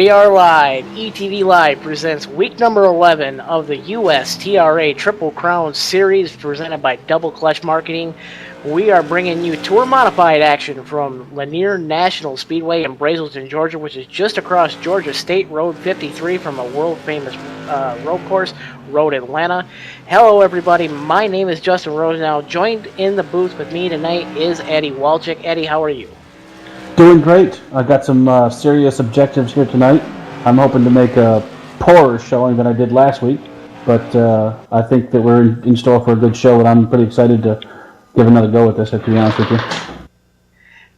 We are live. ETV Live presents week number 11 of the USTRA Triple Crown Series presented by Double Clutch Marketing. We are bringing you tour modified action from Lanier National Speedway in Brazelton, Georgia, which is just across Georgia State Road 53 from a world famous road course, Road Atlanta. Hello everybody, my name is Justin Rosenau. Joined in the booth with me tonight is Eddie Walczyk. Eddie, how are you? Doing great. I got some serious objectives here tonight. I'm hoping to make a poorer showing than I did last week, but I think that we're in store for a good show, and I'm pretty excited to give another go at this, to be honest with you.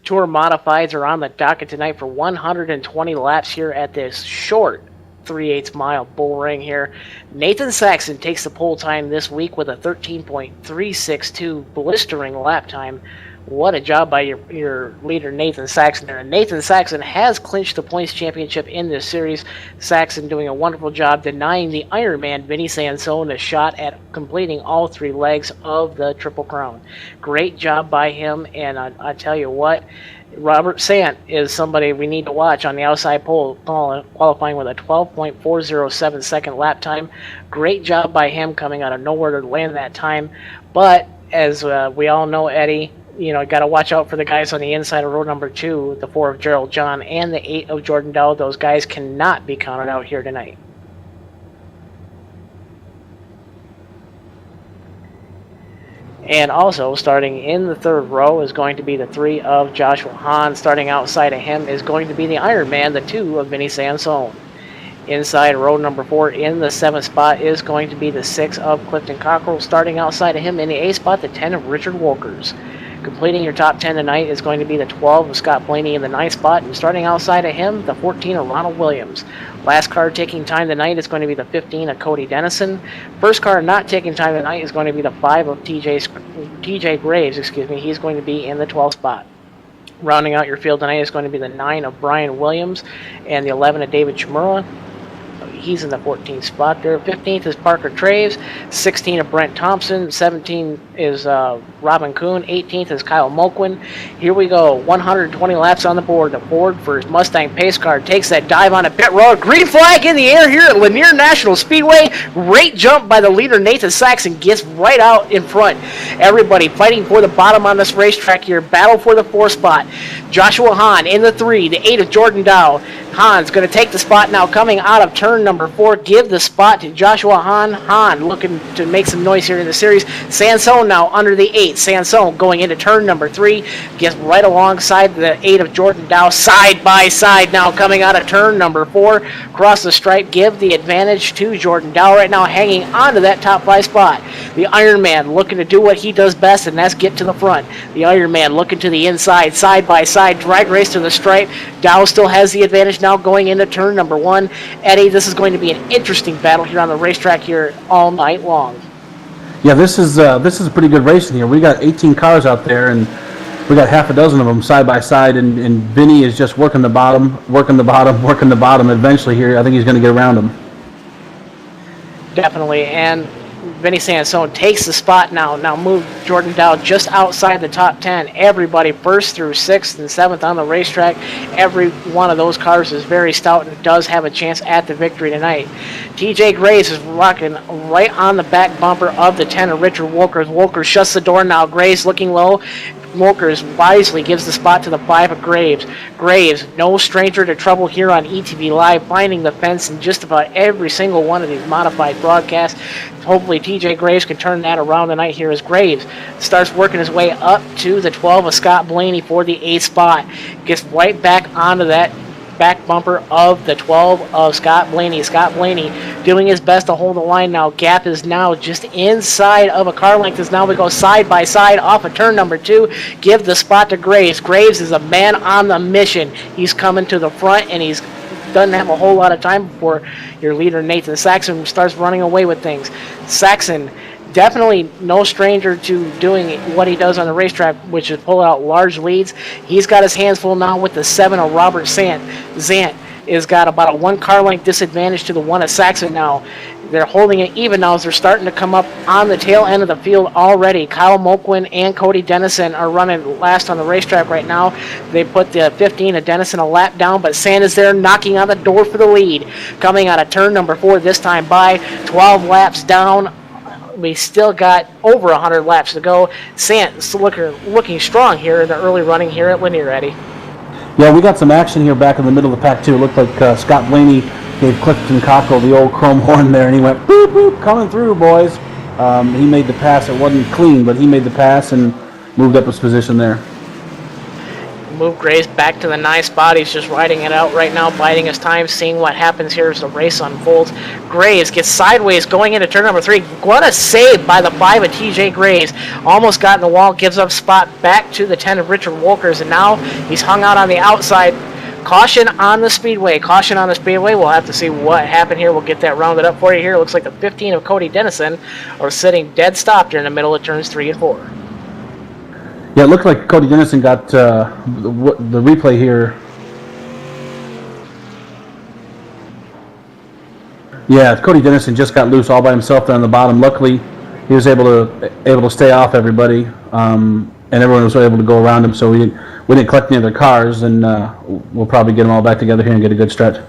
Tour Modifieds are on the docket tonight for 120 laps here at this short 3/8 mile bull ring here. Nathan Saxon takes the pole time this week with a 13.362 blistering lap time. What a job by your leader, Nathan Saxon there. And Nathan Saxon has clinched the points championship in this series. Saxon doing a wonderful job denying the Ironman Vinny Sansone a shot at completing all three legs of the Triple Crown. Great job by him, and I tell you what, Robert Sant is somebody we need to watch on the outside pole, qualifying with a 12.407 second lap time. Great job by him coming out of nowhere to land that time. But as we all know, Eddie, you know, got to watch out for the guys on the inside of row number 2, the 4 of Gerald John and the 8 of Jordan Dow. Those guys cannot be counted out here tonight. And also, starting in the 3rd row is going to be the 3 of Joshua Hahn. Starting outside of him is going to be the Ironman, the 2 of Vinny Sansone. Inside row number 4 in the 7th spot is going to be the 6 of Clifton Cockrell. Starting outside of him in the 8th spot, the 10 of Richard Wolkers. Completing your top 10 tonight is going to be the 12 of Scott Blaney in the 9th spot, and starting outside of him, the 14 of Ronald Williams. Last car taking time tonight is going to be the 15 of Cody Dennison. First car not taking time tonight is going to be the 5 of TJ Graves. He's going to be in the 12th spot. Rounding out your field tonight is going to be the 9 of Brian Williams and the 11 of David Chimura. He's in the 14th spot there. 15th is Parker Traves. 16 of Brent Thompson. 17 is Robin Kuhn. 18th is Kyle Moquin. Here we go. 120 laps on the board. The Ford for his Mustang pace car takes that dive on a pit road. Green flag in the air here at Lanier National Speedway. Great jump by the leader, Nathan Saxon. Gets right out in front. Everybody fighting for the bottom on this racetrack here. Battle for the 4th spot. Joshua Hahn in the 3. The 8 of Jordan Dow. Hahn's going to take the spot now coming out of turn number 4. Give the spot to Joshua Hahn. Hahn looking to make some noise here in the series. Sansone now under the 8. Sansone going into turn number 3. Gets right alongside the 8 of Jordan Dow. Side by side now coming out of turn number 4. Cross the stripe. Give the advantage to Jordan Dow right now hanging on to that top 5 spot. The Ironman looking to do what he does best, and that's get to the front. The Ironman looking to the inside. Side by side. Drag race to the stripe. Dow still has the advantage now going into turn number 1. Eddie, this is going to be an interesting battle here on the racetrack here all night long. Yeah, this is a pretty good racing here. We got 18 cars out there, and we got half a dozen of them side by side, and Vinny is just working the bottom. Eventually here, I think he's going to get around him. Definitely, and Vinny Sansone takes the spot now. Now move Jordan Dow just outside the top 10. Everybody 1st through 6th and 7th on the racetrack. Every one of those cars is very stout and does have a chance at the victory tonight. TJ Graves is rocking right on the back bumper of the 10 of Richard Wolkers. Wolkers shuts the door now. Graves looking low. Wolkers wisely gives the spot to the 5 of Graves. Graves, no stranger to trouble here on ETV Live, finding the fence in just about every single one of these modified broadcasts. Hopefully TJ Graves can turn that around tonight here as Graves starts working his way up to the 12 of Scott Blaney for the 8th spot. Gets right back onto that back bumper of the 12 of Scott Blaney. Scott Blaney doing his best to hold the line now. Gap is now just inside of a car length as now we go side by side off of turn number 2. Give the spot to Graves. Graves is a man on the mission. He's coming to the front, and he's doesn't have a whole lot of time before your leader Nathan Saxon starts running away with things. Saxon definitely no stranger to doing what he does on the racetrack, which is pull out large leads. He's got his hands full now with the 7 of Robert Sant. Zant has got about a 1 car length disadvantage to the 1 of Saxon now. They're holding it even now as they're starting to come up on the tail end of the field already. Kyle Moquin and Cody Dennison are running last on the racetrack right now. They put the 15 of Dennison a lap down, but Sant is there knocking on the door for the lead. Coming out of turn number 4 this time by 12 laps down. We still got over 100 laps to go. Sant is looking strong here in the early running here at Lanier, Eddie. Yeah, we got some action here back in the middle of the pack, too. It looked like Scott Blaney gave Clifton Cockle the old chrome horn there, and he went, boop, boop, coming through, boys. He made the pass. It wasn't clean, but he made the pass and moved up his position there. Move Graves back to the 9th spot. He's just riding it out right now, biding his time, seeing what happens here as the race unfolds. Graves gets sideways going into turn number 3. What a save by the 5 of TJ Graves. Almost got in the wall, gives up spot back to the 10 of Richard Wolkers, and now he's hung out on the outside. Caution on the speedway. Caution on the speedway. We'll have to see what happened here. We'll get that rounded up for you here. It looks like the 15 of Cody Dennison are sitting dead stopped here in the middle of turns 3 and 4. Yeah, it looked like Cody Dennison got the replay here. Yeah, Cody Dennison just got loose all by himself down the bottom. Luckily, he was able to stay off everybody, and everyone was able to go around him. So we didn't collect any other cars, and we'll probably get them all back together here and get a good stretch.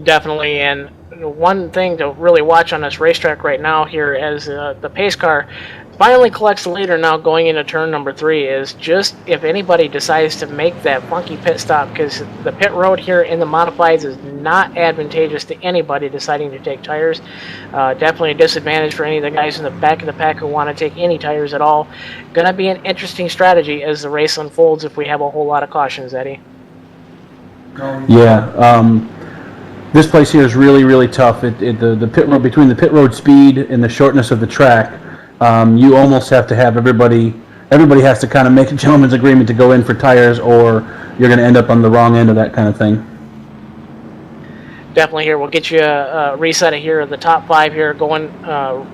Definitely, and one thing to really watch on this racetrack right now here as the pace car finally collects the leader now going into turn number 3 is just if anybody decides to make that funky pit stop, because the pit road here in the modifieds is not advantageous to anybody deciding to take tires. Definitely a disadvantage for any of the guys in the back of the pack who want to take any tires at all. Going to be an interesting strategy as the race unfolds if we have a whole lot of cautions, Eddie. Yeah, this place here is really, really tough. The pit road, between the pit road speed and the shortness of the track, you almost have to have everybody has to kind of make a gentleman's agreement to go in for tires, or you're going to end up on the wrong end of that kind of thing. Definitely here. We'll get you a reset of here of the top 5 here. Going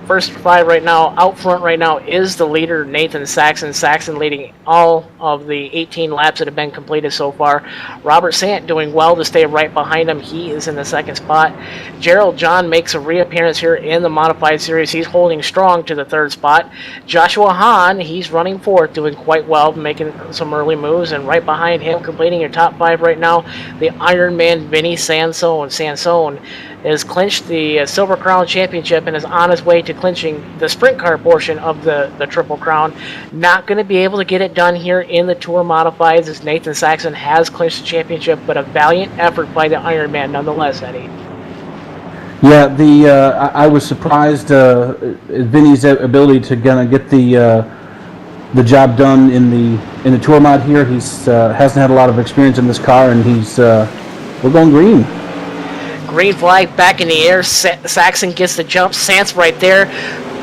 first 5 right now. Out front right now is the leader, Nathan Saxon. Saxon leading all of the 18 laps that have been completed so far. Robert Sant doing well to stay right behind him. He is in the 2nd spot. Gerald John makes a reappearance here in the modified series. He's holding strong to the 3rd spot. Joshua Hahn, he's running 4th, doing quite well, making some early moves. And right behind him, completing your top 5 right now, the Ironman Vinny Sansone. Sansone has clinched the Silver Crown Championship and is on his way to clinching the sprint car portion of the Triple Crown. Not going to be able to get it done here in the Tour Modifieds as Nathan Saxon has clinched the championship, but a valiant effort by the Ironman nonetheless, Eddie. Yeah, I was surprised Vinny's ability to kind of get the job done in the Tour Mod here. He's hasn't had a lot of experience in this car, and we're going green. Green flag back in the air. Saxon gets the jump. Sant's right there.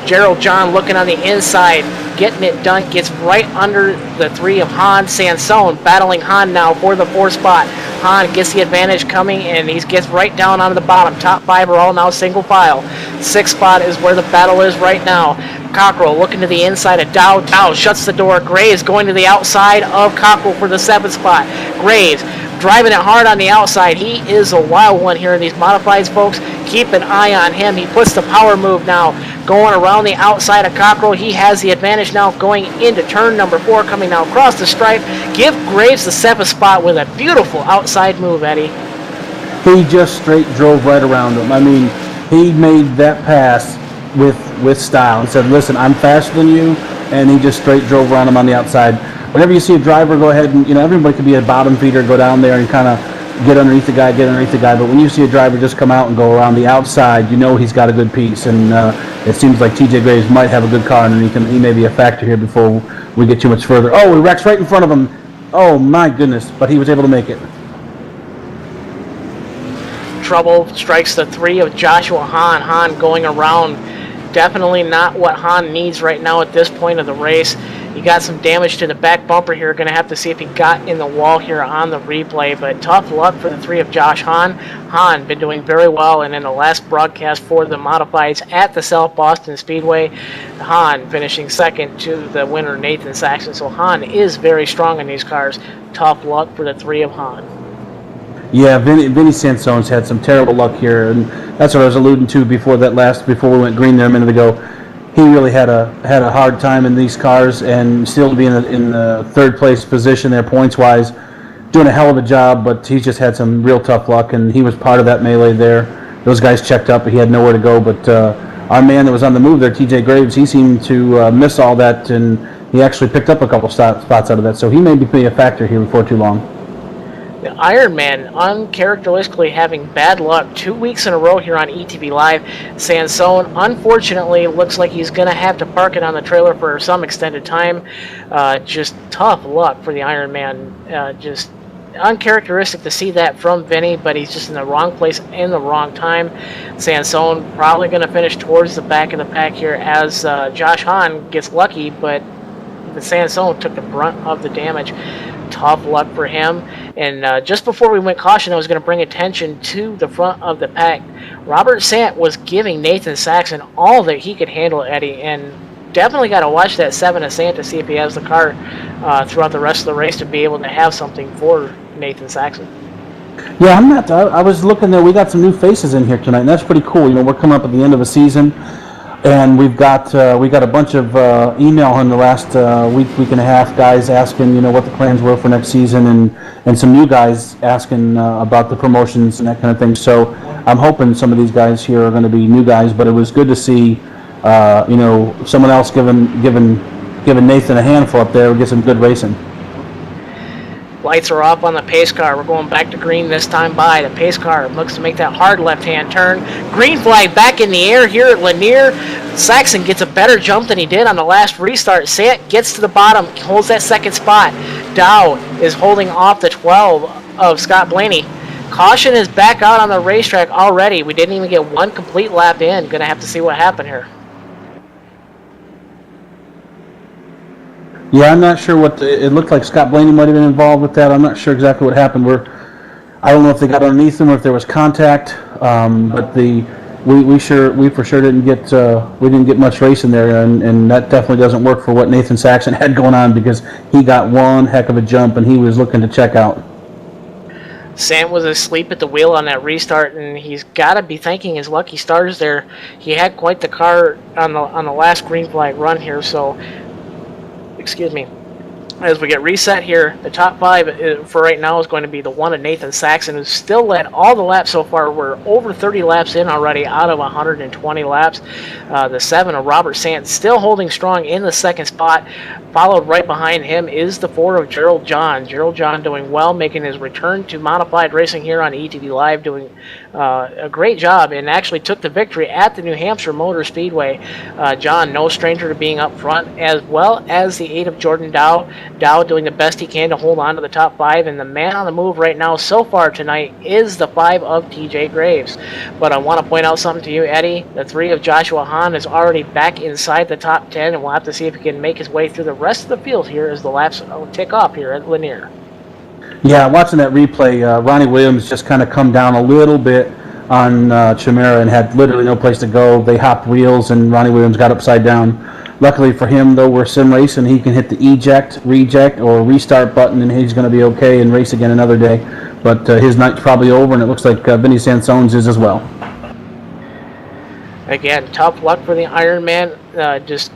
Gerald John looking on the inside, getting it done. Gets right under the 3 of Hahn. Sansone battling Hahn now for the 4th spot. Hahn gets the advantage coming, and he gets right down onto the bottom. Top 5 are all now single file. 6th spot is where the battle is right now. Cockrell looking to the inside of Dow. Dow shuts the door. Graves going to the outside of Cockrell for the 7th spot. Graves driving it hard on the outside. He is a wild one here in these modifieds, folks. Keep an eye on him. He puts the power move now, going around the outside of Cockrell. He has the advantage now going into turn number 4, coming now across the stripe. Give Graves the 7th spot with a beautiful outside move, Eddie. He just straight drove right around him. I mean, he made that pass with style and said, listen, I'm faster than you, and he just straight drove around him on the outside. Whenever you see a driver go ahead and, everybody could be a bottom feeder, go down there and kind of get underneath the guy, but when you see a driver just come out and go around the outside, he's got a good piece, and it seems like TJ Graves might have a good car underneath him. He may be a factor here before we get too much further. Oh, he wrecks right in front of him. Oh, my goodness, but he was able to make it. Trouble strikes the 3 of Joshua Hahn. Hahn going around. Definitely not what Hahn needs right now at this point of the race. He got some damage to the back bumper here. Going to have to see if he got in the wall here on the replay. But tough luck for the 3 of Josh Hahn. Hahn been doing very well, and in the last broadcast for the modifieds at the South Boston Speedway, Hahn finishing 2nd to the winner, Nathan Saxon. So Hahn is very strong in these cars. Tough luck for the 3 of Hahn. Yeah, Vinny Sansone's had some terrible luck here, and that's what I was alluding to before we went green there a minute ago. He really had a hard time in these cars, and still to be in the third place position there points wise, doing a hell of a job. But he's just had some real tough luck, and he was part of that melee there. Those guys checked up, but he had nowhere to go. But our man that was on the move there, TJ Graves, he seemed to miss all that, and he actually picked up a couple spots out of that. So he may be a factor here before too long. The Iron Man uncharacteristically having bad luck 2 weeks in a row here on ETV Live. Sansone, unfortunately, looks like he's going to have to park it on the trailer for some extended time. Just tough luck for the Iron Man. Just uncharacteristic to see that from Vinny, but he's just in the wrong place in the wrong time. Sansone probably going to finish towards the back of the pack here as Josh Hahn gets lucky, but the Sansone took the brunt of the damage. Tough luck for him. And just before we went caution, I was going to bring attention to the front of the pack. Robert Sant was giving Nathan Saxon all that he could handle, Eddie, and definitely got to watch that 7 of Sant to see if he has the car throughout the rest of the race to be able to have something for Nathan Saxon. Yeah, I was looking there. We got some new faces in here tonight, and that's pretty cool. We're coming up at the end of a season. And we got a bunch of email in the last week and a half, guys asking what the plans were for next season, and some new guys asking about the promotions and that kind of thing. So I'm hoping some of these guys here are going to be new guys, but it was good to see someone else giving Nathan a handful up there. We get some good racing. Lights are off on the pace car. We're going back to green this time by. The pace car looks to make that hard left-hand turn. Green flag back in the air here at Lanier. Saxon gets a better jump than he did on the last restart. Sant gets to the bottom, holds that second spot. Dow is holding off the 12 of Scott Blaney. Caution is back out on the racetrack already. We didn't even get one complete lap in. Going to have to see what happened here. Yeah, I'm not sure it looked like Scott Blaney might have been involved with that. I'm not sure exactly what happened. I don't know if they got underneath him or if there was contact. But we for sure didn't get much racing there, and that definitely doesn't work for what Nathan Saxon had going on, because he got one heck of a jump and he was looking to check out. Sam was asleep at the wheel on that restart, and he's got to be thanking his lucky stars there. He had quite the car on the last green flag run here, so. Excuse me. As we get reset here, the top 5 for right now is going to be the 1 of Nathan Saxon, who's still led all the laps so far. We're over 30 laps in already out of 120 laps. The 7 of Robert Sant still holding strong in the second spot. Followed right behind him is the 4 of Gerald John. Gerald John doing well, making his return to modified racing here on ETV Live, doing a great job, and actually took the victory at the New Hampshire Motor Speedway. John, no stranger to being up front, as well as the 8 of Jordan Dow. Dow doing the best he can to hold on to the top 5, and the man on the move right now so far tonight is the 5 of TJ Graves. But I want to point out something to you, Eddie. The 3 of Joshua Hahn is already back inside the top 10, and we'll have to see if he can make his way through the rest of the field here as the laps tick off here at Lanier. Yeah, watching that replay, Ronnie Williams just kind of come down a little bit on Chimera and had literally no place to go. They hopped wheels and Ronnie Williams got upside down. Luckily for him, though, we're sim racing. He can hit the eject, reject, or restart button, and he's going to be okay and race again another day. But his night's probably over, and it looks like Vinny Sansone's is as well. Again, tough luck for the Ironman. Just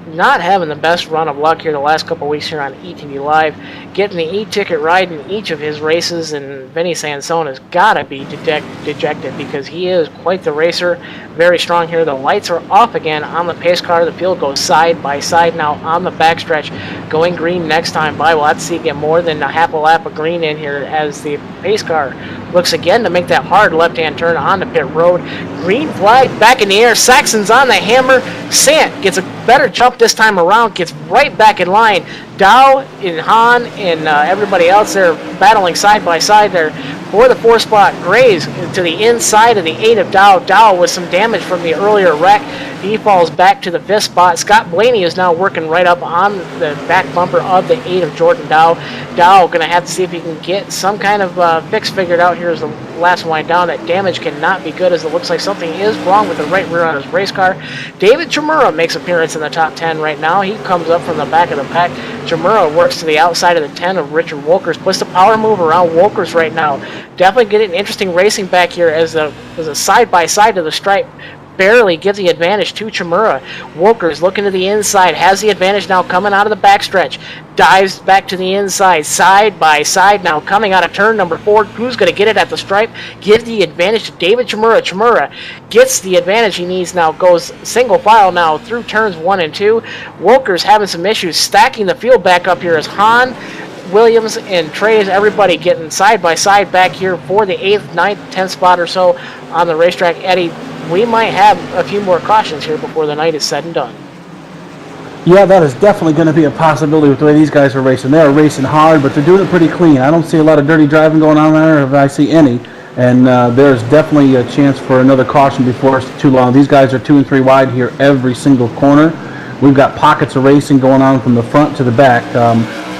not having the best run of luck here the last couple weeks here on ETV Live. Getting the e-ticket ride in each of his races, and Vinny Sansone has got to be dejected because he is quite the racer. Very strong here. The lights are off again on the pace car. The field goes side by side now on the backstretch. Going green next time by. We'll have to see get more than a half a lap of green in here as the pace car looks again to make that hard left-hand turn on the pit road. Green flag back in the air. Saxon's on the hammer. Sant gets a better jump this time around. Gets right back in line. Dow and Hahn and everybody else there battling side by side there for the 4th spot. Graves to the inside of the 8 of Dow. Dow with some damage from the earlier wreck. He falls back to the 5th spot. Scott Blaney is now working right up on the back bumper of the 8 of Jordan Dow. Dow going to have to see if he can get some kind of fix figured out here as the laps wind down. That damage cannot be good, as it looks like something is wrong with the right rear on his race car. David Chimura makes appearance in the top 10 right now. He comes up from the back of the pack. Chimura works to the outside of the 10 of Richard Wolkers. Puts the power move around Wolkers right now. Definitely getting interesting racing back here as a side-by-side to the stripe. Barely gives the advantage to Chimura. Wolkers looking to the inside, has the advantage now coming out of the backstretch. Dives back to the inside, side by side now coming out of turn number 4. Who's going to get it at the stripe? Give the advantage to David Chimura. Chimura gets the advantage he needs now, goes single file now through turns 1 and 2. Wolkers having some issues, stacking the field back up here as Hahn, Williams, and Trey's, everybody getting side by side back here for the 8th, 9th, 10th spot or so on the racetrack. Eddie, we might have a few more cautions here before the night is said and done. Yeah, that is definitely going to be a possibility with the way these guys are racing. They are racing hard, but they're doing it pretty clean. I don't see a lot of dirty driving going on there, if I see any. And there's definitely a chance for another caution before it's too long. These guys are 2 and 3 wide here every single corner. We've got pockets of racing going on from the front to the back.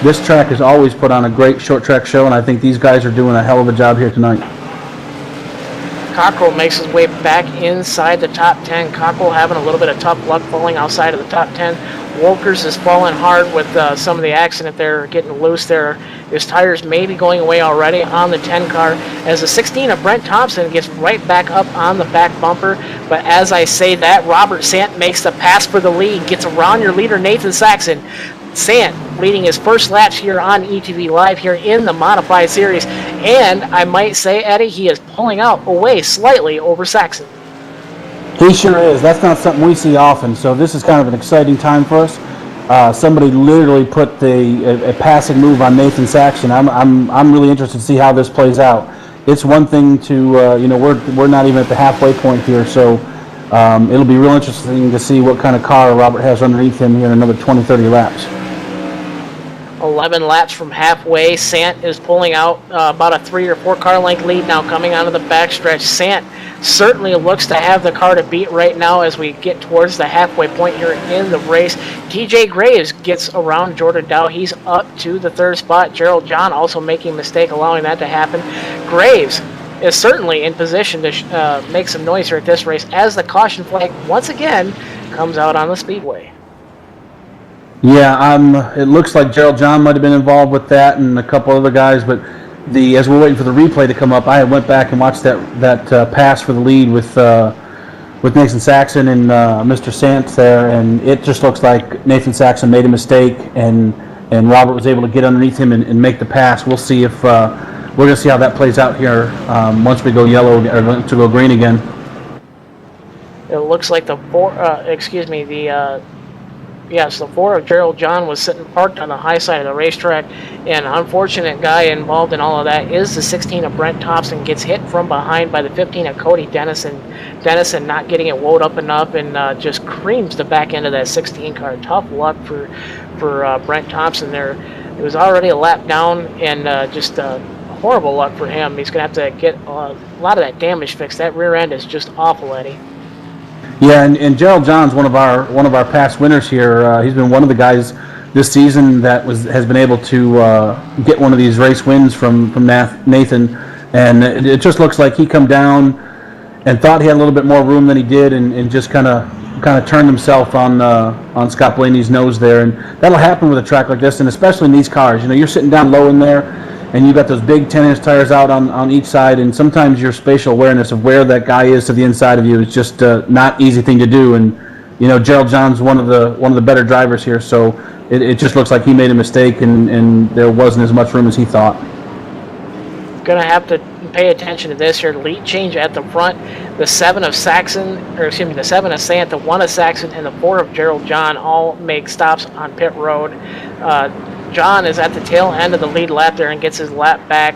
This track has always put on a great short track show, and I think these guys are doing a hell of a job here tonight. Cockrell makes his way back inside the top 10. Cockrell having a little bit of tough luck falling outside of the top 10. Wolkers is falling hard with some of the accident there, getting loose there. His tires may be going away already on the 10 car as the 16 of Brent Thompson gets right back up on the back bumper. But as I say that, Robert Sant makes the pass for the lead, gets around your leader Nathan Saxon. Sant leading his first laps here on ETV Live here in the Modified Series. And I might say, Eddie, he is pulling out away slightly over Saxon. He sure is. That's not something we see often, so this is kind of an exciting time for us. Somebody literally put a passing move on Nathan Saxon. I'm really interested to see how this plays out. It's one thing to we're not even at the halfway point here, so it'll be real interesting to see what kind of car Robert has underneath him here in another 20-30 laps. 11 laps from halfway. Sant is pulling out about a 3 or 4 car length lead now coming onto the backstretch. Sant certainly looks to have the car to beat right now as we get towards the halfway point here in the race. TJ Graves gets around Jordan Dow. He's up to the 3rd spot. Gerald John also making a mistake, allowing that to happen. Graves is certainly in position to make some noise here at this race as the caution flag once again comes out on the speedway. Yeah, it looks like Gerald John might have been involved with that and a couple other guys, but as we're waiting for the replay to come up, I went back and watched that pass for the lead with Nathan Saxon and Mr. Sant there, and it just looks like Nathan Saxon made a mistake and Robert was able to get underneath him and make the pass. We'll see if we're going to see how that plays out here once we go yellow or once we go green again. It looks like the 4 of Gerald John was sitting parked on the high side of the racetrack, and unfortunate guy involved in all of that is the 16 of Brent Thompson. Gets hit from behind by the 15 of Cody Dennison. Dennison not getting it wound up enough and just creams the back end of that 16 car. Tough luck for Brent Thompson there. It was already a lap down and just horrible luck for him. He's going to have to get a lot of that damage fixed. That rear end is just awful, Eddie. Yeah, and Gerald John's one of our past winners here. He's been one of the guys this season that has been able to get one of these race wins from Nathan, and it just looks like he come down and thought he had a little bit more room than he did, and just kind of turned himself on Scott Blaney's nose there, and that'll happen with a track like this, and especially in these cars. You know, you're sitting down low in there, and you've got those big 10-inch tires out on each side, and sometimes your spatial awareness of where that guy is to the inside of you is just not easy thing to do. And you know, Gerald John's one of the better drivers here, so it just looks like he made a mistake, and there wasn't as much room as he thought. Gonna have to pay attention to this here. Lead change at the front. The 7 of Saxon, the 7 of Sant, the 1 of Saxon, and the 4 of Gerald John all make stops on pit road. John is at the tail end of the lead lap there and gets his lap back.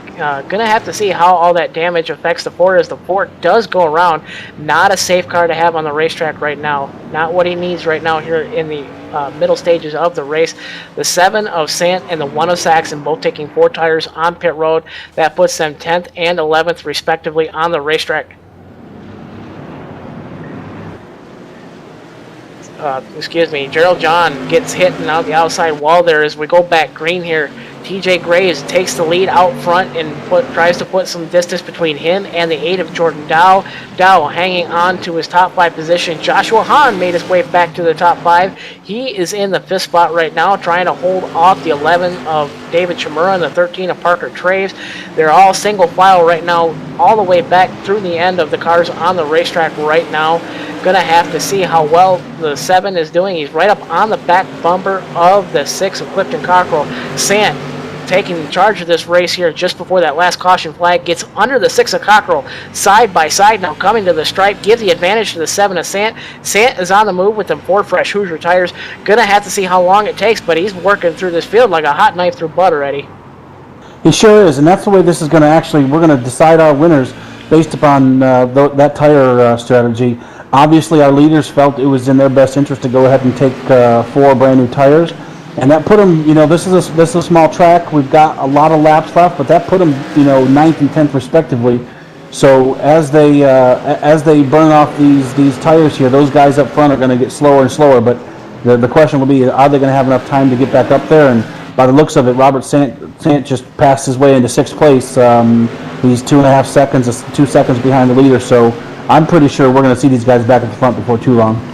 Gonna have to see how all that damage affects the Ford as the Ford does go around. Not a safe car to have on the racetrack right now. Not what he needs right now here in the middle stages of the race. The 7 of Sant and the 1 of Saxon both taking 4 tires on pit road. That puts them 10th and 11th respectively on the racetrack. Gerald John gets hit and out the outside wall there as we go back green here. TJ Graves takes the lead out front and tries to put some distance between him and the 8 of Jordan Dow. Dow hanging on to his top 5 position. Joshua Hahn made his way back to the top 5. He is in the 5th spot right now, trying to hold off the 11 of David Chimura and the 13 of Parker Traves. They're all single file right now, all the way back through the end of the cars on the racetrack right now. Gonna have to see how well the 7 is doing. He's right up on the back bumper of the 6 of Clifton Cockrell. Sant taking charge of this race here just before that last caution flag, gets under the 6 of Cockrell, side by side now, coming to the stripe, gives the advantage to the 7 of Sant. Sant is on the move with them 4 fresh Hoosier tires. Gonna have to see how long it takes, but he's working through this field like a hot knife through butter, Eddie. He sure is, and that's the way this is going to we're going to decide our winners based upon that tire strategy. Obviously, our leaders felt it was in their best interest to go ahead and take 4 brand new tires, and that put them. This is a small track. We've got a lot of laps left, but that put them 9th and 10th respectively. So as they burn off these tires here, those guys up front are going to get slower and slower. But the question will be, are they going to have enough time to get back up there? And by the looks of it, Robert Sant just passed his way into 6th place. He's 2.5 seconds, 2 seconds behind the leader. So I'm pretty sure we're going to see these guys back at the front before too long.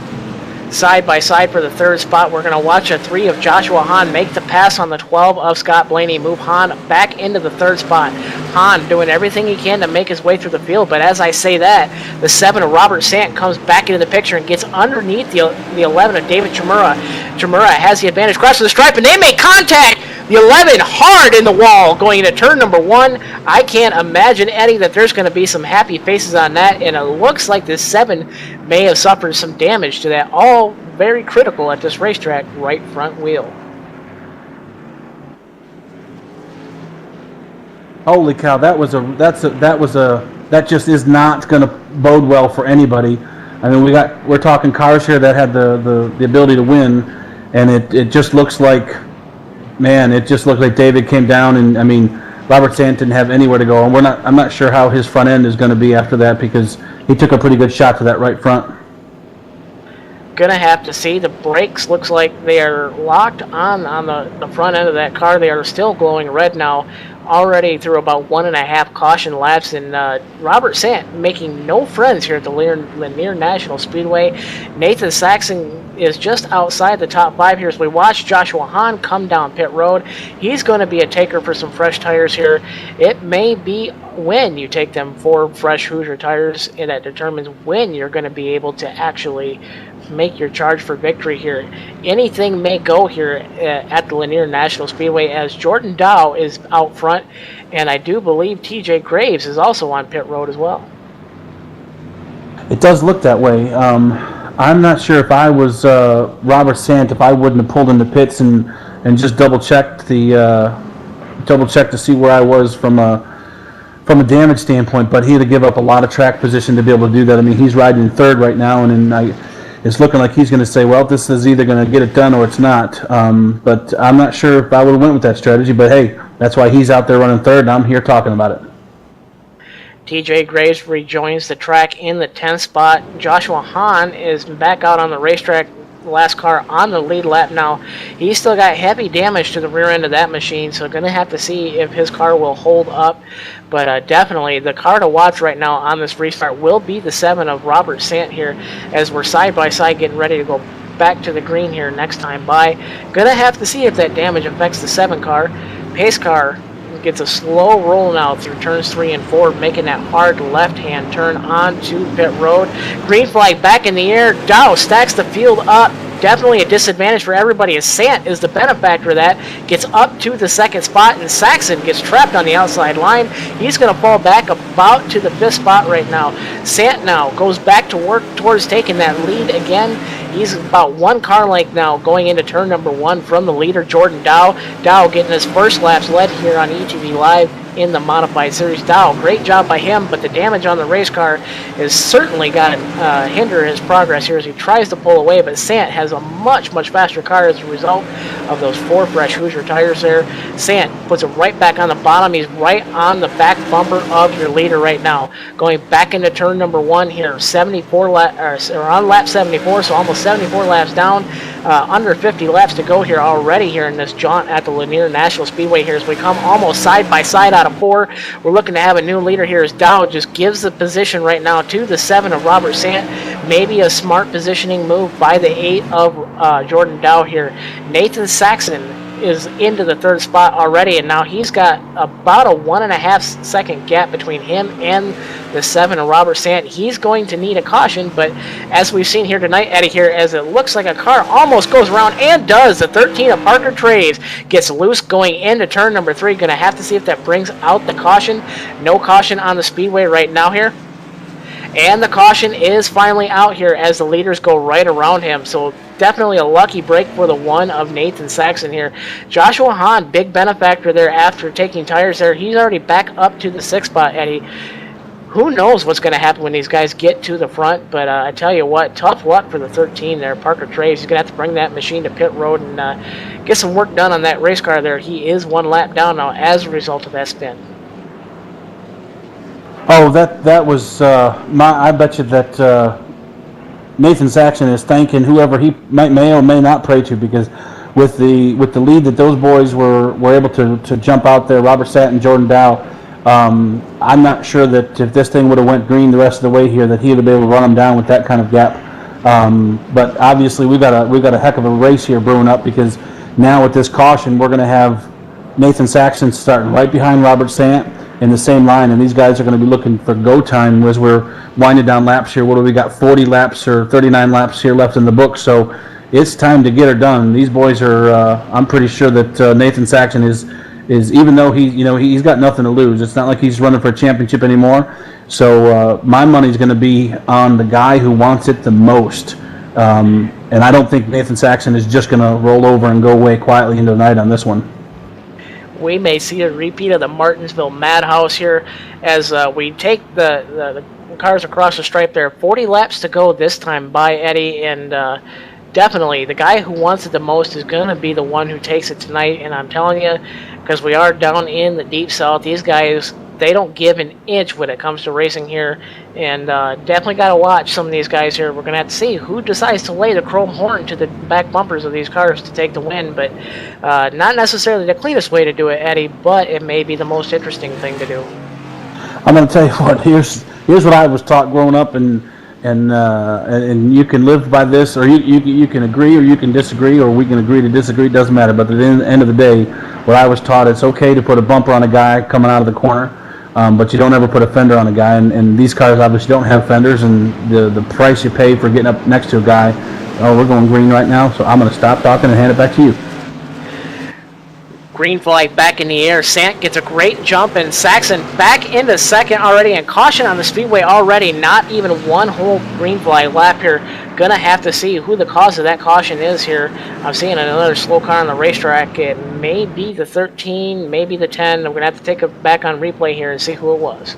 Side by side for the 3rd spot, we're going to watch a 3 of Joshua Hahn make the pass on the 12 of Scott Blaney, move Hahn back into the 3rd spot. Hahn doing everything he can to make his way through the field, but as I say that, the 7 of Robert Sant comes back into the picture and gets underneath the 11 of David Chimura. Chimura has the advantage, crosses the stripe, and they make contact! The 11 hard in the wall going into turn number 1. I can't imagine, Eddie, that there's going to be some happy faces on that, and it looks like this 7 may have suffered some damage to that. All very critical at this racetrack right front wheel. Holy cow! That just is not going to bode well for anybody. I mean, we're talking cars here that had the ability to win, and it just looks like. Man, it just looked like David came down, and I mean, Robert Sant didn't have anywhere to go, and I'm not sure how his front end is going to be after that, because he took a pretty good shot to that right front. Gonna have to see. The brakes looks like they are locked on the front end of that car. They are still glowing red now, already through about 1.5 caution laps, and Robert Sant making no friends here at the Lanier National Speedway. Nathan Saxon is just outside the top 5 here as we watch Joshua Hahn come down pit road. He's going to be a taker for some fresh tires here. It may be when you take them 4 fresh Hoosier tires, and that determines when you're going to be able to actually make your charge for victory here. Anything may go here at the Lanier National Speedway, as Jordan Dow is out front, and I do believe TJ Graves is also on pit road as well. It does look that way. I'm not sure if I was Robert Sant, if I wouldn't have pulled in the pits and just double checked to see where I was from a damage standpoint. But he had to give up a lot of track position to be able to do that. I mean, he's riding in 3rd right now, and it's looking like he's going to say, well, this is either going to get it done or it's not. But I'm not sure if I would have went with that strategy. But hey, that's why he's out there running 3rd, and I'm here talking about it. TJ Graves rejoins the track in the 10th spot. Joshua Hahn is back out on the racetrack, last car on the lead lap now. He's still got heavy damage to the rear end of that machine, so going to have to see if his car will hold up. But definitely the car to watch right now on this restart will be the 7 of Robert Sant here, as we're side by side getting ready to go back to the green here next time by. Going to have to see if that damage affects the 7 car. Pace car gets a slow roll now through turns 3 and 4, making that hard left-hand turn onto pit road. Green flag back in the air. Dow stacks the field up. Definitely a disadvantage for everybody, as Sant is the benefactor of that. Gets up to the 2nd spot, and Saxon gets trapped on the outside line. He's going to fall back about to the 5th spot right now. Sant now goes back to work towards taking that lead again. He's about 1 car length now going into turn number 1 from the leader, Jordan Dow. Dow getting his first laps led here on ETV Live. in the Modified Series. Dow, great job by him, but the damage on the race car is certainly got to hinder his progress here as he tries to pull away, but Sant has a much, much faster car as a result of those 4 fresh Hoosier tires there. Sant puts it right back on the bottom. He's right on the back bumper of your leader right now. Going back into turn number 1 here, 74 or on lap 74, so almost 74 laps down. Under 50 laps to go here already here in this jaunt at the Lanier National Speedway here as we come almost side by side out of 4. We're looking to have a new leader here as Dow just gives the position right now to the 7 of Robert Sant. Maybe a smart positioning move by the 8 of Jordan Dow here. Nathan Saxon is into the 3rd spot already, and now he's got about a 1.5 second gap between him and the 7 of Robert Sant. He's going to need a caution, but as we've seen here tonight, Eddie, here, as it looks like a car almost goes around and does, the 13 of Parker Traves gets loose going into turn number 3. Going to have to see if that brings out the caution. No caution on the speedway right now here. And the caution is finally out here as the leaders go right around him. So definitely a lucky break for the 1 of Nathan Saxon here. Joshua Hahn, big benefactor there after taking tires there. He's already back up to the 6th spot, Eddie. Who knows what's going to happen when these guys get to the front, but I tell you what, tough luck for the 13 there, Parker Traves. He's going to have to bring that machine to pit road and get some work done on that race car there. He is 1 lap down now as a result of that spin. Oh, that was I bet you that Nathan Saxon is thanking whoever he may or may not pray to, because with the lead that those boys were able to jump out there, Robert Sant and Jordan Dow, I'm not sure that if this thing would have went green the rest of the way here that he would have been able to run them down with that kind of gap. But obviously we've got a heck of a race here brewing up, because now with this caution we're going to have Nathan Saxon starting right behind Robert Sant in the same line, and these guys are going to be looking for go time as we're winding down laps here. What do we got? 40 laps or 39 laps here left in the book, so it's time to get her done. These boys are. I'm pretty sure that Nathan Saxon is even though he's got nothing to lose. It's not like he's running for a championship anymore. So my money's going to be on the guy who wants it the most, and I don't think Nathan Saxon is just going to roll over and go away quietly into the night on this one. We may see a repeat of the Martinsville Madhouse here as we take the cars across the stripe there. 40 laps to go this time by Eddie, and definitely the guy who wants it the most is going to be the one who takes it tonight. And I'm telling you, because we are down in the Deep South, these guys, they don't give an inch when it comes to racing here, and definitely got to watch some of these guys here. We're going to have to see who decides to lay the chrome horn to the back bumpers of these cars to take the win, but not necessarily the cleanest way to do it, Eddie, but it may be the most interesting thing to do. I'm going to tell you what, here's what I was taught growing up, and you can live by this, or you can agree or you can disagree, or we can agree to disagree, it doesn't matter, but at the end of the day, what I was taught, it's okay to put a bumper on a guy coming out of the corner, but you don't ever put a fender on a guy, and these cars obviously don't have fenders, and the price you pay for getting up next to a guy, oh, we're going green right now, so I'm going to stop talking and hand it back to you. Green flag back in the air. Sant gets a great jump, and Saxon back into second already, and caution on the speedway already. Not even one whole green flag lap here. Gonna have to see who the cause of that caution is here. I'm seeing another slow car on the racetrack. It may be the 13, maybe the 10. I'm gonna have to take it back on replay here and see who it was.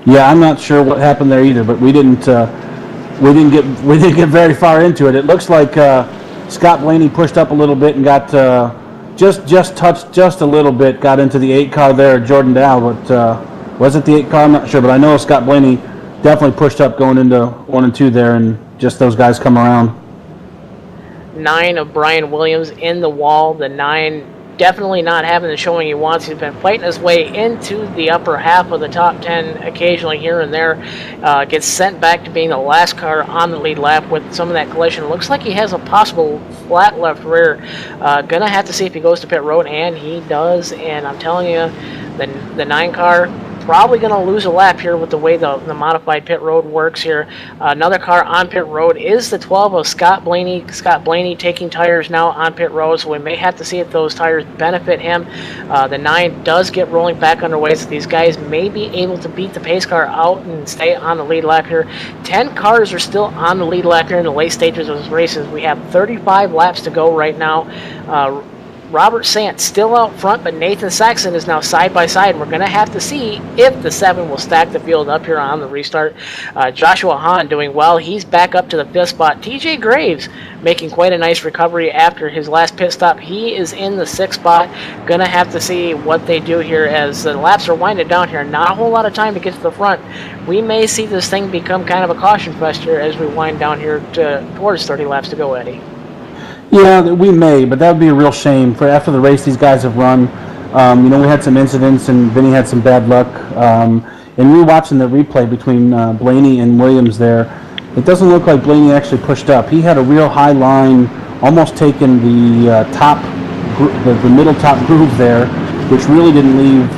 Yeah, I'm not sure what happened there either, but we didn't get very far into it. It looks like Scott Blaney pushed up a little bit and got just touched just a little bit, got into the 8 car there, Jordan Dow, but was it the 8 car? I'm not sure, but I know Scott Blaney definitely pushed up going into 1 and 2 there, and just those guys come around. 9 of Brian Williams in the wall. The 9 definitely not having the showing he wants. He's been fighting his way into the upper half of the top 10 occasionally here and there. Gets sent back to being the last car on the lead lap with some of that collision. Looks like he has a possible flat left rear. Gonna have to see if he goes to pit road, and he does. And I'm telling you, the 9 car probably going to lose a lap here with the way the modified pit road works here. Another car on pit road is the 12 of Scott Blaney. Scott Blaney taking tires now on pit road, so we may have to see if those tires benefit him. The 9 does get rolling back underway, so these guys may be able to beat the pace car out and stay on the lead lap here. 10 cars are still on the lead lap here in the late stages of this races. We have 35 laps to go right now. Robert Sant still out front, but Nathan Saxon is now side by side. We're going to have to see if the 7 will stack the field up here on the restart. Joshua Hahn doing well. He's back up to the 5th spot. TJ Graves making quite a nice recovery after his last pit stop. He is in the 6th spot. Going to have to see what they do here as the laps are winding down here. Not a whole lot of time to get to the front. We may see this thing become kind of a caution fest here as we wind down here towards 30 laps to go, Eddie. Yeah, we may, but that would be a real shame. For after the race these guys have run, we had some incidents and Vinny had some bad luck. And we were watching the replay between Blaney and Williams there. It doesn't look like Blaney actually pushed up. He had a real high line, almost taking the the middle top groove there, which really didn't leave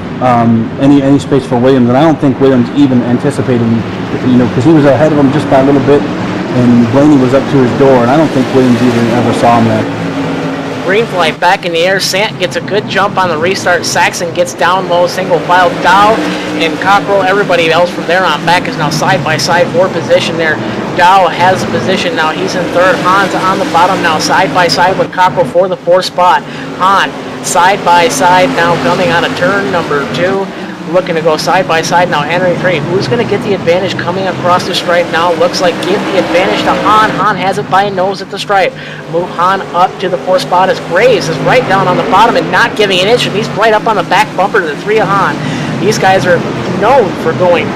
any space for Williams. And I don't think Williams even anticipated, because he was ahead of him just by a little bit. And Blaney was up to his door, and I don't think Williams even ever saw him there. Green flag back in the air. Sant gets a good jump on the restart. Saxon gets down low, single file. Dow and Cockrell, everybody else from there on back is now side by side for position there. Dow has the position now. He's in 3rd. Hahn's on the bottom now, side by side with Cockrell for the 4th spot. Hahn side by side now coming on a turn number 2. Looking to go side by side now. Henry Gray, who's going to get the advantage coming across the stripe now? Looks like give the advantage to Hahn. Hahn has it by a nose at the stripe. Move Hahn up to the 4th spot as Graves is right down on the bottom and not giving an inch. And he's right up on the back bumper to the 3 of Hahn. These guys are known for going,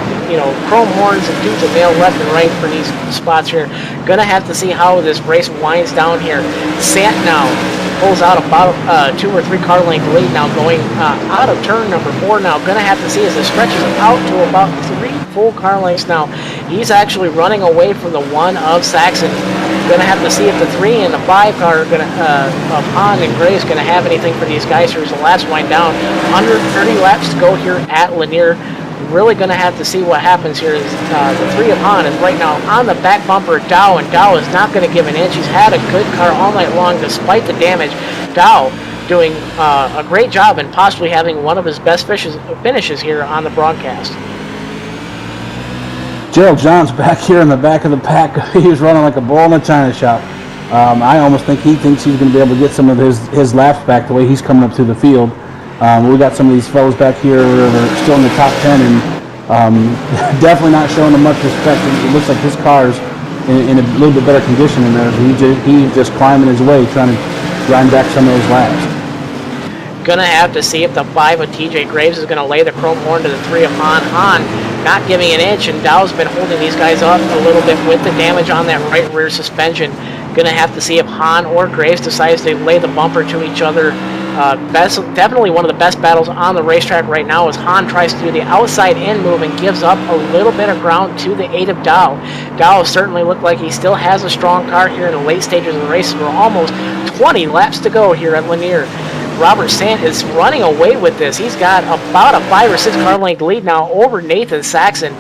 chrome horns and tooth of nail left and right for these spots here. Gonna have to see how this race winds down here. Sant now pulls out about 2 or 3 car length lead now, going out of turn number 4 now. Gonna have to see as it stretches out to about 3 full car lengths now. He's actually running away from the 1 of Saxon. Gonna have to see if the 3 and the 5 car are gonna of Hahn and Graves gonna have anything for these guys here as the laps wind down. Under 30 laps to go here at Lanier. Really going to have to see what happens here. The 3 of Hahn is right now on the back bumper of Dow, and Dow is not going to give an inch. He's had a good car all night long despite the damage. Dow doing a great job and possibly having one of his best finishes here on the broadcast. Gerald John's back here in the back of the pack. He was running like a bull in a china shop. I almost think he thinks he's going to be able to get some of his laps back the way he's coming up through the field. We got some of these fellows back here that are still in the top 10 and definitely not showing them much respect. It looks like his car's in a little bit better condition than theirs. He's just climbing his way, trying to grind back some of those laps. Gonna have to see if the 5 of TJ Graves is gonna lay the chrome horn to the 3 of Hahn. Hahn not giving an inch, and Dow's been holding these guys up a little bit with the damage on that right rear suspension. Gonna have to see if Hahn or Graves decides to lay the bumper to each other. Definitely one of the best battles on the racetrack right now as Hahn tries to do the outside in move and gives up a little bit of ground to the 8 of Dow. Dow certainly looked like he still has a strong car here in the late stages of the race. We're almost 20 laps to go here at Lanier. Robert Sant is running away with this. He's got about a 5 or 6 car length lead now over Nathan Saxon.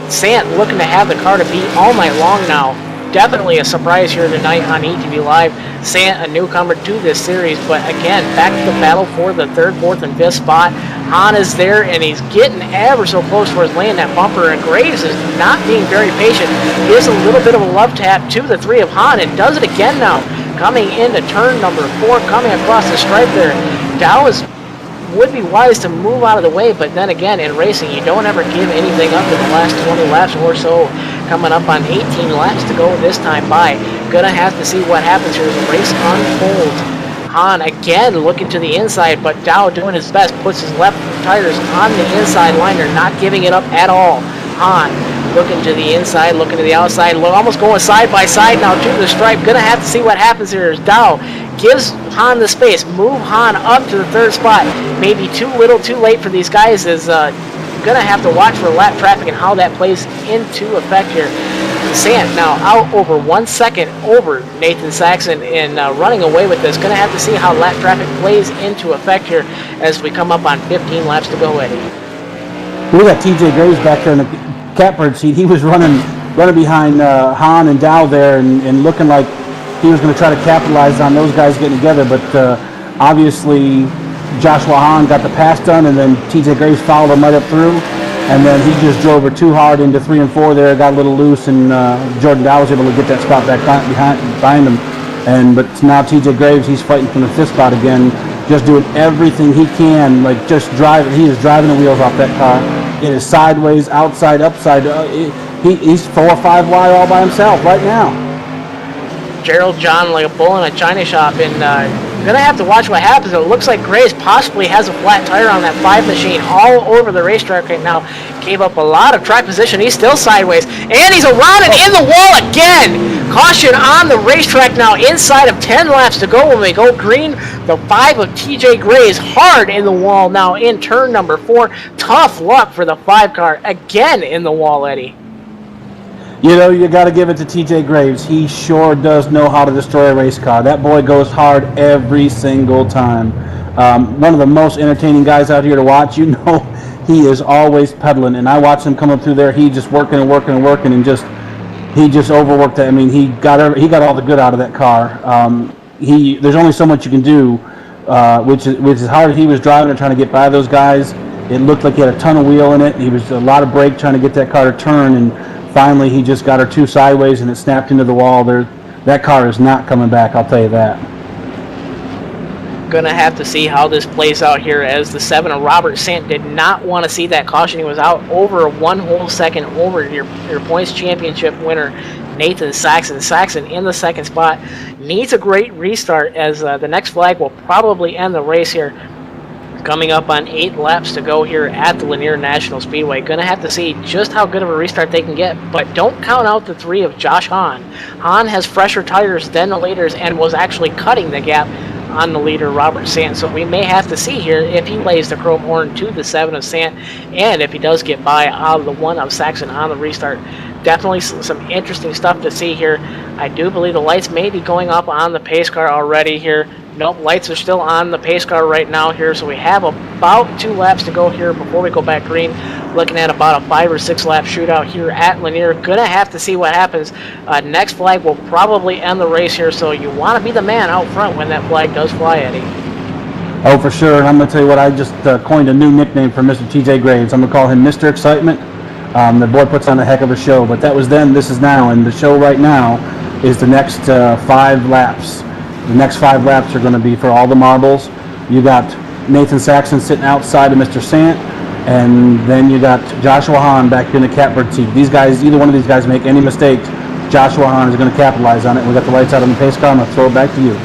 Sant looking to have the car to beat all night long now. Definitely a surprise here tonight on ETV Live. Sant, a newcomer to this series, but again, back to the battle for the 3rd, 4th, and 5th spot. Hahn is there, and he's getting ever so close towards laying that bumper, and Graves is not being very patient. Gives a little bit of a love tap to the 3 of Hahn, and does it again now. Coming into turn number 4, coming across the stripe there. Dow would be wise to move out of the way, but then again, in racing, you don't ever give anything up in the last 20 laps or so. Coming up on 18 laps to go this time by. Gonna have to see what happens here as the race unfolds. Hahn again looking to the inside, but Dow doing his best, puts his left tires on the inside liner, not giving it up at all. Hahn looking to the inside, looking to the outside, almost going side by side now to the stripe. Gonna have to see what happens here as Dow gives Hahn the space. Move Hahn up to the 3rd spot. Maybe too little, too late for these guys as gonna have to watch for lap traffic and how that plays into effect here. Sant now out over 1 second over Nathan Saxon and running away with this. Gonna have to see how lap traffic plays into effect here as we come up on 15 laps to go, Eddie. We got TJ Graves back there in the catbird seat. He was running behind Hahn and Dow there and looking like he was going to try to capitalize on those guys getting together, but obviously Joshua Hahn got the pass done, and then TJ Graves followed him right up through, and then he just drove her too hard into 3 and 4 there, got a little loose, and Jordan Dow was able to get that spot back behind him. But now TJ Graves, he's fighting from the 5th spot again. just doing everything he can, like just driving. He is driving the wheels off that car. It is sideways, outside, upside. He's 4 or 5 wide all by himself right now. Gerald John like a bull in a china shop, and gonna have to watch what happens. It looks like Graves possibly has a flat tire on that 5 machine all over the racetrack right now. Gave up a lot of track position. He's still sideways, and he's around and in the wall again. Caution on the racetrack now. Inside of 10 laps to go when we go green. The 5 of TJ Graves hard in the wall now in turn number 4. Tough luck for the 5 car again in the wall, Eddie. You know, you got to give it to TJ Graves. He sure does know how to destroy a race car. That boy goes hard every single time. One of the most entertaining guys out here to watch. You know, he is always pedaling, and I watched him come up through there. He just working and working and working, and he just overworked it. I mean, he got all the good out of that car. There's only so much you can do, which is hard. He was driving and trying to get by those guys. It looked like he had a ton of wheel in it. He was a lot of brake trying to get that car to turn, and finally he just got her 2 sideways and it snapped into the wall. That car is not coming back, I'll tell you that. Gonna have to see how this plays out here, as the 7 of Robert Sant did not want to see that caution. He was out over 1 whole second over your points championship winner, Nathan Saxon. Saxon in the 2nd spot. Needs a great restart, as the next flag will probably end the race here. Coming up on 8 laps to go here at the Lanier National Speedway. Going to have to see just how good of a restart they can get, but don't count out the 3 of Josh Hahn. Hahn has fresher tires than the leaders and was actually cutting the gap on the leader, Robert Sant. So we may have to see here if he lays the chrome horn to the 7 of Sant, and if he does get by out of the 1 of Saxon on the restart. Definitely some interesting stuff to see here. I do believe the lights may be going up on the pace car already here. Nope, lights are still on the pace car right now here, so we have about 2 laps to go here before we go back green. Looking at about a 5 or 6 lap shootout here at Lanier. Gonna have to see what happens. Next flag will probably end the race here, so you want to be the man out front when that flag does fly, Eddie. Oh, for sure. And I'm going to tell you what, I just coined a new nickname for Mr. TJ Graves. I'm going to call him Mr. Excitement. The boy puts on a heck of a show, but that was then, this is now, and the show right now is the next 5 laps. The next 5 laps are going to be for all the marbles. You got Nathan Saxon sitting outside of Mr. Sant, and then you got Joshua Hahn back in the catbird seat. These guys, either one of these guys make any mistakes, Joshua Hahn is going to capitalize on it. We got the lights out on the pace car. I'm going to throw it back to you.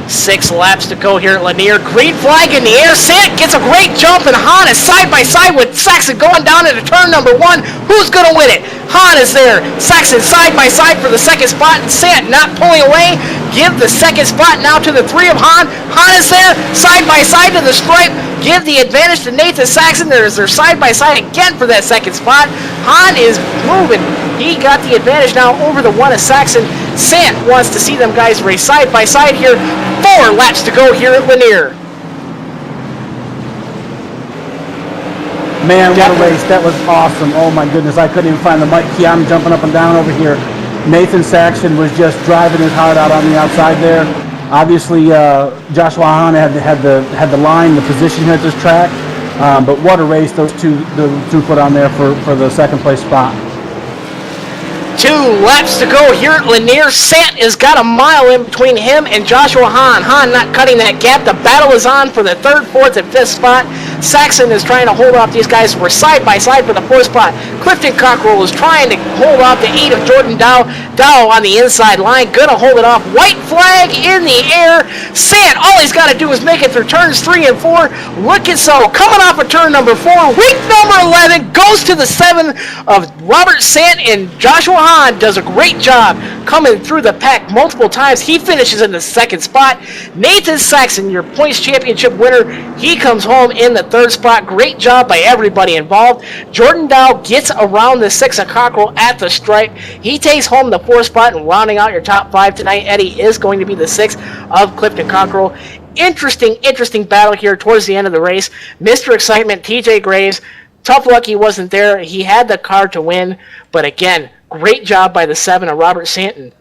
6 laps to go here at Lanier. Green flag in the air. Sant gets a great jump, and Hahn is side by side with Saxon going down into turn number 1. Who's going to win it? Hahn is there. Saxon side by side for the 2nd spot, and Sant not pulling away. Give the 2nd spot now to the 3 of Hahn. Hahn is there, side by side to the stripe. Give the advantage to Nathan Saxon. They're side by side again for that 2nd spot. Hahn is moving. He got the advantage now over the 1 of Saxon. Sant wants to see them guys race side by side here. 4 laps to go here at Lanier. Man, what a race. That was awesome. Oh my goodness, I couldn't even find the mic key. I'm jumping up and down over here. Nathan Saxon was just driving his heart out on the outside there. Obviously, Joshua Hahn had the line, the position here at this track. But what a race the two put on there for the 2nd place spot. 2 laps to go here at Lanier. Sant has got a mile in between him and Joshua Hahn. Hahn not cutting that gap. The battle is on for the 3rd, 4th, and 5th spot. Saxon is trying to hold off these guys. We're side by side for the 4th spot. Clifton Cockrell is trying to hold off the 8 of Jordan Dow. Dow on the inside line, gonna hold it off. White flag in the air. Sant, all he's got to do is make it through turns 3 and 4. Looking so, coming off of turn number 4. Week number 11 goes to the 7 of Robert Sant, and Joshua Hahn does a great job coming through the pack multiple times. He finishes in the 2nd spot. Nathan Saxon, your points championship winner, he comes home in the 3rd spot. Great job by everybody involved. Jordan Dow gets around the 6 of Cockrell at the stripe. He takes home the 4th spot, and rounding out your top 5 tonight, Eddie, is going to be the 6 of Clifton Cockrell. Interesting battle here towards the end of the race. Mr. Excitement, TJ Graves. Tough luck he wasn't there. He had the car to win, but again, great job by the 7 of Robert Santon.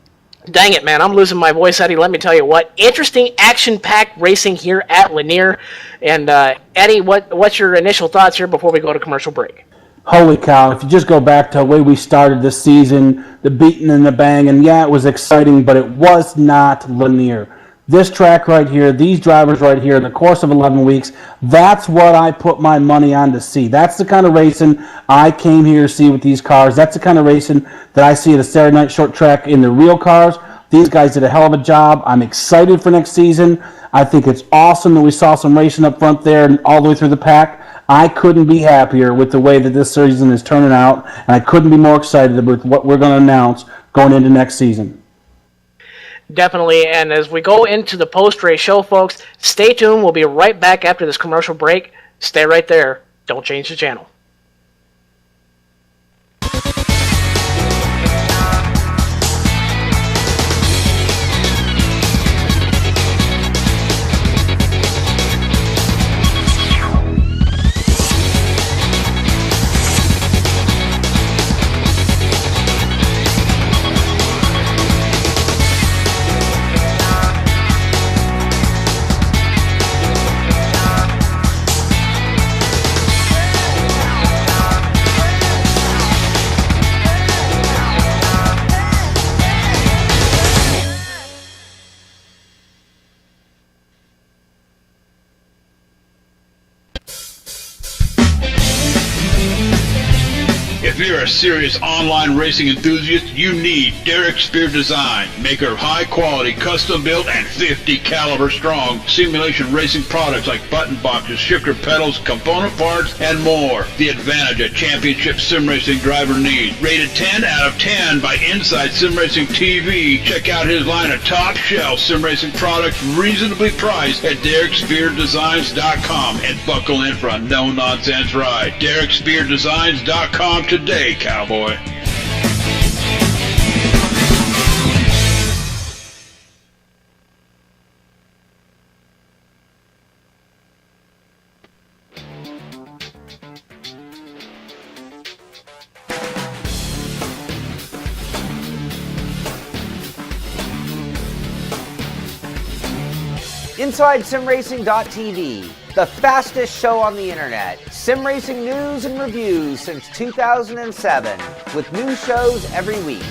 Dang it, man, I'm losing my voice, Eddie. Let me tell you what. Interesting, action-packed racing here at Lanier. And, Eddie, what's your initial thoughts here before we go to commercial break? Holy cow, if you just go back to the way we started this season, the beating and the bang, and yeah, it was exciting, but it was not Lanier. this track right here, these drivers right here, in the course of 11 weeks, that's what I put my money on to see. That's the kind of racing I came here to see with these cars. That's the kind of racing that I see at a Saturday night short track in the real cars. These guys did a hell of a job. I'm excited for next season. I think it's awesome that we saw some racing up front there and all the way through the pack. I couldn't be happier with the way that this season is turning out, and I couldn't be more excited with what we're going to announce going into next season. Definitely, and as we go into the post-race show, folks, stay tuned. We'll be right back after this commercial break. Stay right there. Don't change the channel. If you're a serious online racing enthusiast, you need Derek Spear Design, maker of high-quality, custom-built, and 50 caliber strong simulation racing products like button boxes, shifter pedals, component parts, and more. The advantage a championship sim racing driver needs. Rated 10 out of 10 by Inside Sim Racing TV. Check out his line of top-shelf sim racing products reasonably priced at DerekSpearDesigns.com and buckle in for a no-nonsense ride. DerekSpearDesigns.com today, cowboy. InsideSimRacing.tv, the fastest show on the internet. Sim racing news and reviews since 2007, with new shows every week.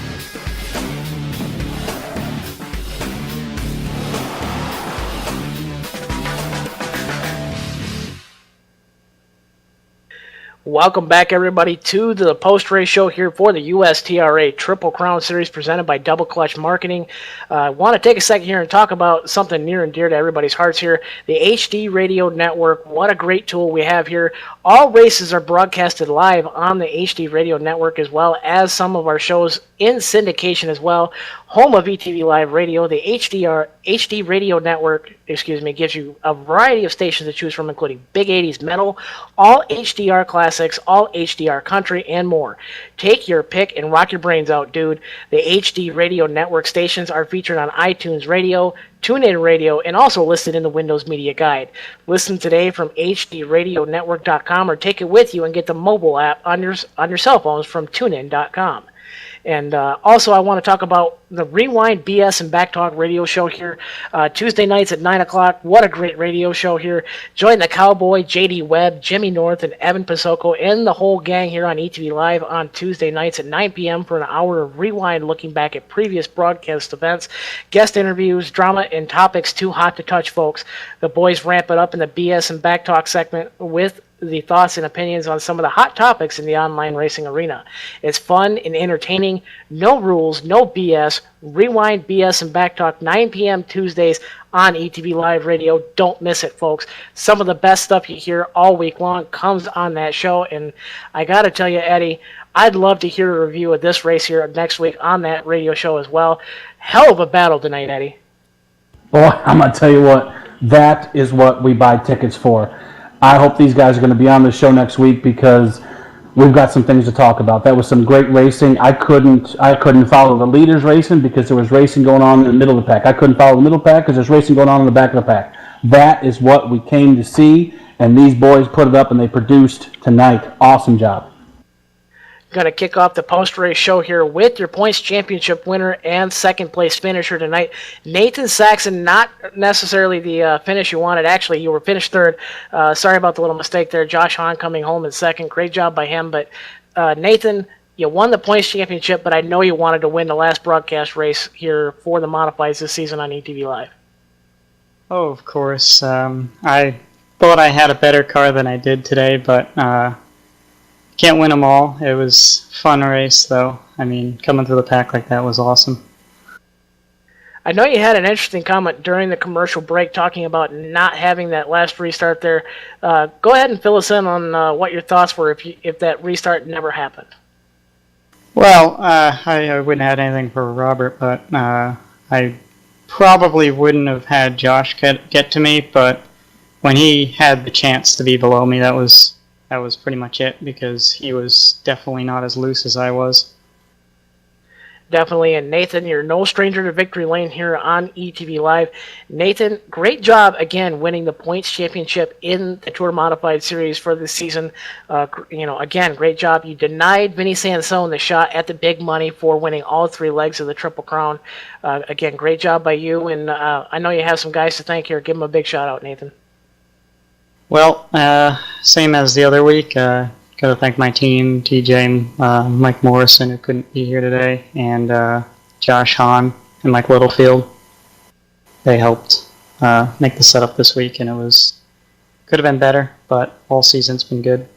Welcome back, everybody, to the post-race show here for the USTRA Triple Crown Series presented by Double Clutch Marketing. I want to take a second here and talk about something near and dear to everybody's hearts here, the HD Radio Network. What a great tool we have here. All races are broadcasted live on the HD Radio Network, as well as some of our shows in syndication as well. Home of ETV Live Radio, the HD Radio Network, gives you a variety of stations to choose from, including Big 80s Metal, all HDR classics, all HDR country, and more. Take your pick and rock your brains out, dude. The HD Radio Network stations are featured on iTunes Radio, TuneIn Radio, and also listed in the Windows Media Guide. Listen today from hdradionetwork.com or take it with you and get the mobile app on your cell phones from tunein.com. And also, I want to talk about the Rewind BS and Backtalk radio show here. Tuesday nights at 9 o'clock. What a great radio show here. Join the Cowboy, JD Webb, Jimmy North, and Evan Pasoko, and the whole gang here on ETV Live on Tuesday nights at 9 p.m. for an hour of Rewind, looking back at previous broadcast events, guest interviews, drama, and topics too hot to touch, folks. The boys ramp it up in the BS and Backtalk segment with the thoughts and opinions on some of the hot topics in the online racing arena. It's fun and entertaining, no rules, no BS. Rewind, BS, and Backtalk, 9 p.m. Tuesdays on ETV Live Radio. Don't miss it, folks. Some of the best stuff you hear all week long comes on that show, and I gotta tell you, Eddie, I'd love to hear a review of this race here next week on that radio show as well. Hell of a battle tonight, Eddie. Well, I'm going to tell you what, that is what we buy tickets for. I hope these guys are going to be on the show next week because we've got some things to talk about. That was some great racing. I couldn't follow the leaders racing because there was racing going on in the middle of the pack. I couldn't follow the middle pack because there's racing going on in the back of the pack. That is what we came to see, and these boys put it up and they produced tonight. Awesome job. Going to kick off the post-race show here with your points championship winner and second-place finisher tonight. Nathan Saxon, not necessarily the finish you wanted. Actually, you were finished third. Sorry about the little mistake there. Josh Hahn coming home in second. Great job by him. But Nathan, you won the points championship, but I know you wanted to win the last broadcast race here for the Modifieds this season on ETV Live. Oh, of course. I thought I had a better car than I did today, but can't win them all. It was a fun race, though. I mean, coming through the pack like that was awesome. I know you had an interesting comment during the commercial break talking about not having that last restart there. Go ahead and fill us in on what your thoughts were if that restart never happened. Well, I wouldn't have had anything for Robert, but I probably wouldn't have had Josh get to me, but when he had the chance to be below me, that was pretty much it, because he was definitely not as loose as I was. Definitely, and Nathan, you're no stranger to victory lane here on ETV Live. Nathan, great job again winning the points championship in the Tour Modified Series for this season. Again, great job. You denied Vinny Sansone the shot at the big money for winning all 3 legs of the Triple Crown. Again, great job by you, and I know you have some guys to thank here. Give them a big shout out, Nathan. Well, same as the other week. Got to thank my team, TJ, Mike Morrison, who couldn't be here today, and Josh Hahn and Mike Littlefield. They helped make the setup this week, and could have been better, but all season's been good.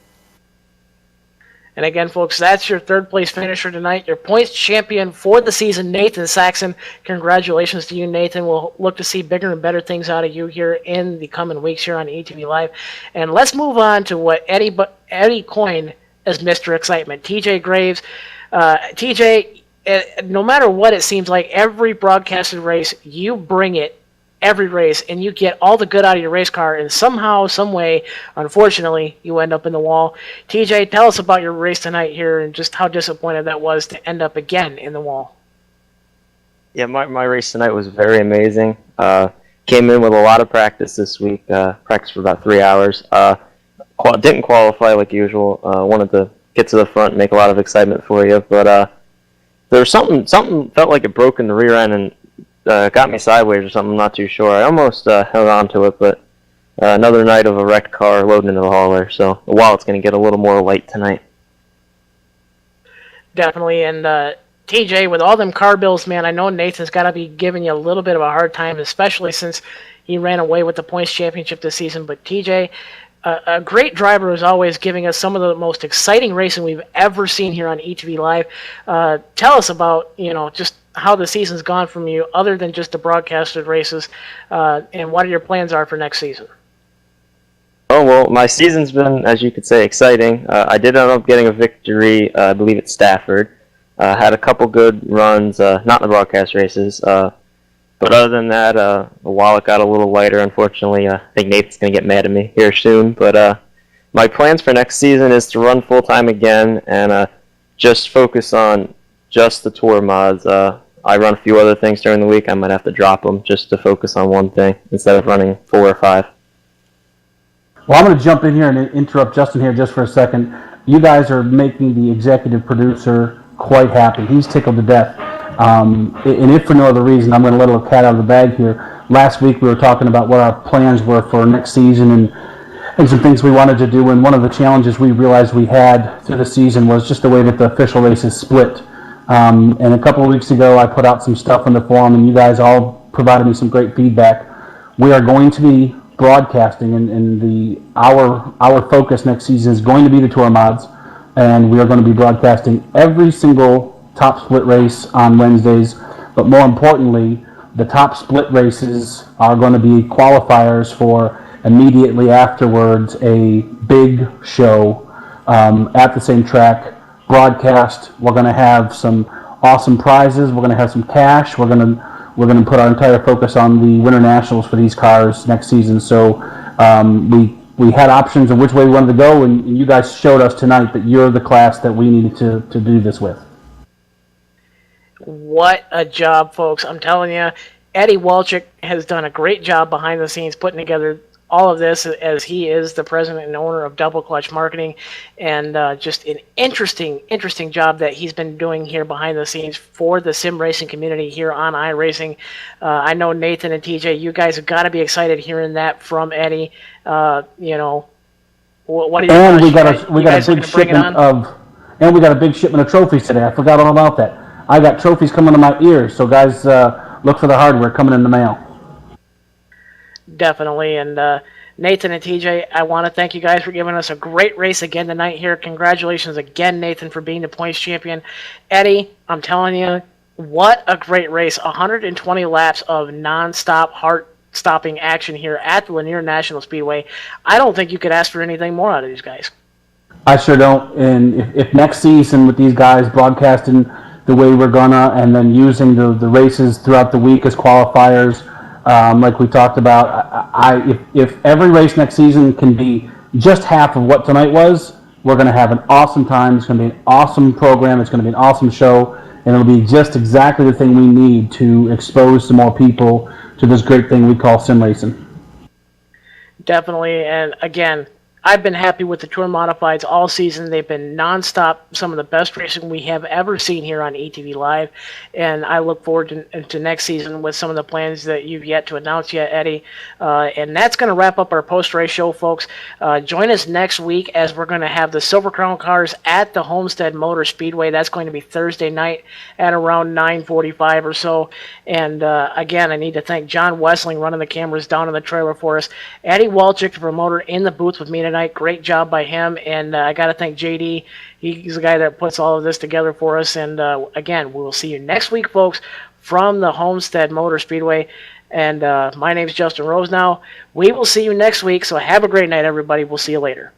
And again, folks, that's your third place finisher tonight, your points champion for the season, Nathan Saxon. Congratulations to you, Nathan. We'll look to see bigger and better things out of you here in the coming weeks here on ETV Live. And let's move on to what Eddie coined as Mr. Excitement, TJ Graves. TJ, no matter what it seems like, every broadcasted race, you bring it every race, and you get all the good out of your race car, and somehow, some way, unfortunately, you end up in the wall. TJ, tell us about your race tonight here and just how disappointed that was to end up again in the wall. Yeah, my race tonight was very amazing. Came in with a lot of practice this week. Practiced for about 3 hours. Didn't qualify like usual. Wanted to get to the front and make a lot of excitement for you, but there was something felt like it broke in the rear end and got me sideways or something. I'm not too sure. I almost held on to it, but another night of a wrecked car loading into the hauler, so the wallet's going to get a little more light tonight. Definitely, and TJ, with all them car bills, man, I know Nathan's got to be giving you a little bit of a hard time, especially since he ran away with the points championship this season. But TJ, a great driver is always giving us some of the most exciting racing we've ever seen here on ETV Live. Tell us about, just how the season's gone from you, other than just the broadcasted races, and what your plans are for next season. Oh, well, my season's been, as you could say, exciting. I did end up getting a victory, I believe, at Stafford. Had a couple good runs, not in the broadcast races. But other than that, the wallet got a little lighter, unfortunately. I think Nathan's going to get mad at me here soon. But my plans for next season is to run full-time again and just focus on just the tour mods. I run a few other things during the week. I might have to drop them just to focus on one thing instead of running 4 or 5. Well, I'm going to jump in here and interrupt Justin here just for a second. You guys are making the executive producer quite happy. He's tickled to death. And if for no other reason, I'm going to let a little cat out of the bag here. Last week we were talking about what our plans were for next season and some things we wanted to do. And one of the challenges we realized we had through the season was just the way that the official races split. And a couple of weeks ago, I put out some stuff on the forum, and you guys all provided me some great feedback. We are going to be broadcasting, and our focus next season is going to be the tour mods, and we are going to be broadcasting every single top split race on Wednesdays. But more importantly, the top split races are going to be qualifiers for immediately afterwards a big show at the same track. Broadcast. We're going to have some awesome prizes. We're going to have some cash. We're going to put our entire focus on the Winter Nationals for these cars next season. So we had options of which way we wanted to go, and you guys showed us tonight that you're the class that we needed to do this with. What a job, folks. I'm telling you, Eddie Walczyk has done a great job behind the scenes putting together all of this, as he is the president and owner of Double Clutch Marketing, and just an interesting job that he's been doing here behind the scenes for the sim racing community here on iRacing. I know Nathan and TJ, you guys have got to be excited hearing that from Eddie. What are you? And we got a big shipment of trophies today. I forgot all about that. I got trophies coming to my ears, so guys, look for the hardware coming in the mail. Definitely. And Nathan and TJ, I want to thank you guys for giving us a great race again tonight here. Congratulations again, Nathan, for being the points champion. Eddie, I'm telling you, what a great race. 120 laps of non-stop, heart-stopping action here at the Lanier National Speedway. I don't think you could ask for anything more out of these guys. I sure don't. And if next season with these guys broadcasting the way we're gonna, and then using the races throughout the week as qualifiers, like we talked about, if every race next season can be just half of what tonight was, we're gonna have an awesome time. It's gonna be an awesome program. It's gonna be an awesome show, and it'll be just exactly the thing we need to expose some more people to this great thing we call sim racing. Definitely, and again, I've been happy with the Tour Modifieds all season. They've been nonstop, some of the best racing we have ever seen here on ETV Live, and I look forward to next season with some of the plans that you've yet to announce yet, Eddie. And that's going to wrap up our post-race show, folks. Join us next week as we're going to have the Silver Crown cars at the Homestead Motor Speedway. That's going to be Thursday night at around 9:45 or so. And again, I need to thank John Wessling running the cameras down in the trailer for us. Eddie Walczyk, the promoter, in the booth with me tonight. Great job by him, and I got to thank JD. He's the guy that puts all of this together for us. And again, we will see you next week, folks, from the Homestead Motor Speedway. And my name's Justin Rose now. We will see you next week, so have a great night, everybody. We'll see you later.